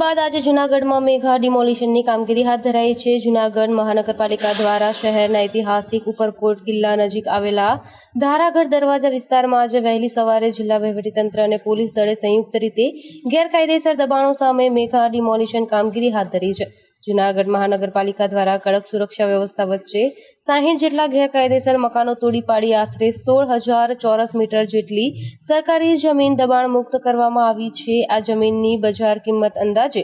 બાદ આજે જૂનાગઢમાં મેગા ડિમોલિશનની કામગીરી હાથ ધરાઈ છે। જૂનાગઢ મહાનગરપાલિકા દ્વારા શહેરના ઐતિહાસિક ઉપરકોટ કિલ્લા નજીક આવેલા ધારાગઢ દરવાજા વિસ્તારમાં આજે વહેલી સવારે જિલ્લા વહીવટીતંત્ર અને પોલીસ દળે સંયુક્ત રીતે ગેરકાયદેસર દબાણો સામે મેગા ડિમોલિશન કામગીરી હાથ ધરી છે। જૂનાગઢ મહાનગરપાલિકા દ્વારા કડક સુરક્ષા વ્યવસ્થા વચ્ચે 60 જેટલા ગેરકાયદેસર મકાનો તોડી પાડી આશરે 16,000 ચોરસ મીટર જેટલી સરકારી જમીન દબાણ મુક્ત કરવામાં આવી છે। આ જમીનની બજાર કિંમત અંદાજે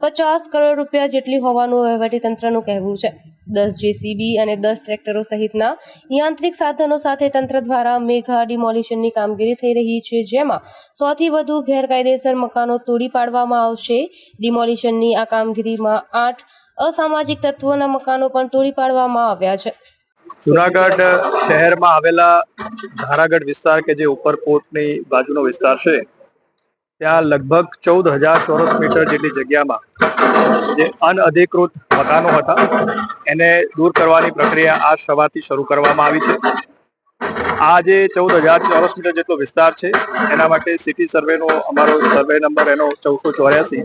50 કરોડ રૂપિયા જેટલી હોવાનું વહીવટીતંત્રનું કહેવું છે। 10 જેસીબી અને 10 ટ્રેક્ટરો સહિતના યાંત્રિક સાધનો સાથે તંત્ર દ્વારા મેગા ડિમોલિશનની કામગીરી થઈ રહી છે, જેમાં 100 થી વધુ ગેરકાયદેસર મકાનો તોડી પાડવામાં આવશે। ડિમોલિશનની આ કામગીરીમાં 8 અસામાજિક તત્વોના મકાનો પણ તોડી પાડવામાં આવ્યા છે। જૂનાગઢ શહેરમાં આવેલા ધારાગઢ વિસ્તાર કે જે ઉપરકોટની બાજુનો વિસ્તાર છે, ત્યાં લગભગ 14,000 ચોરસ મીટર જેટલી જગ્યામાં જે અનઅધિકૃત મકાનો હતા એને દૂર કરવાની પ્રક્રિયા આજ સવારથી શરૂ કરવામાં આવી છે। આ જે 14,000 ચોરસ મીટર જેટલો વિસ્તાર છે એના માટે સિટી સર્વેનો અમારો સર્વે નંબર એનો 1484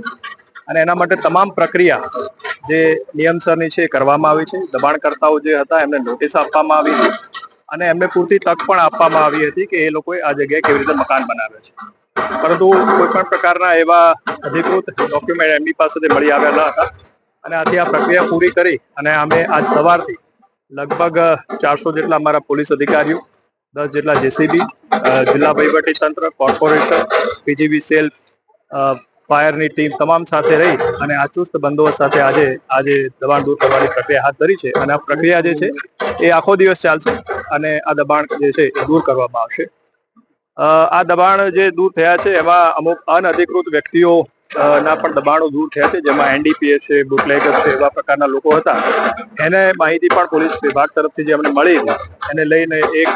અને એના માટે તમામ પ્રક્રિયા જે નિયમસરની છે કરવામાં આવી છે। દબાણકર્તાઓ જે હતા એમને નોટિસ આપવામાં આવી હતી અને એમને પૂરતી તક પણ આપવામાં આવી હતી કે એ લોકોએ આ જગ્યાએ કેવી રીતે મકાન બનાવ્યા છે, પરંતુ કોઈ પણ પ્રકારના એવા અધિકૃત ડોક્યુમેન્ટ એમની પાસેથી મળી આવ્યા ન હતા અને આથી આ પ્રક્રિયા પૂરી કરી અને અમે આજ સવારથી લગભગ 400 જેટલા અમારા પોલીસ અધિકારીઓ, 10 જેટલા જેસીબી, જિલ્લા વહીવટીતંત્ર, કોર્પોરેશન, પીજીવી સેલ, ફાયરની ટીમ તમામ સાથે રહી અને આ ચુસ્ત બંદોબસ્ત સાથે આજે દબાણ દૂર કરવાની પ્રક્રિયા હાથ ધરી છે અને આ પ્રક્રિયા જે છે એ આખો દિવસ ચાલશે અને આ દબાણ જે છે એ દૂર કરવામાં આવશે। આ દબાણ જે દૂર થયા છે એમાં અમુક અનઅધિકૃત વ્યક્તિઓ ના પણ દબાણો દૂર થયા છે, જેમાં એનડીપીએસ છે, બુટલેગર છે, એવા પ્રકારના લોકો હતા। એને માહિતી પણ પોલીસ વિભાગ તરફથી જે અમને મળી એને લઈને એક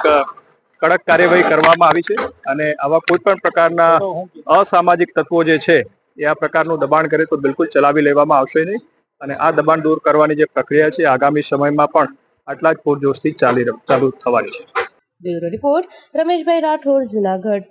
કડક કાર્યવાહી કરવામાં આવી છે અને આવા કોઈ પણ પ્રકારના અસામાજિક તત્વો જે છે એ આ પ્રકારનું દબાણ કરે તો બિલકુલ ચલાવી લેવામાં આવશે નહીં અને આ દબાણ દૂર કરવાની જે પ્રક્રિયા છે આગામી સમયમાં પણ આટલા જ પૂરજોશથી ચાલુ થવાની છે। Bureau report Rameshbhai Rathod, Junagadh.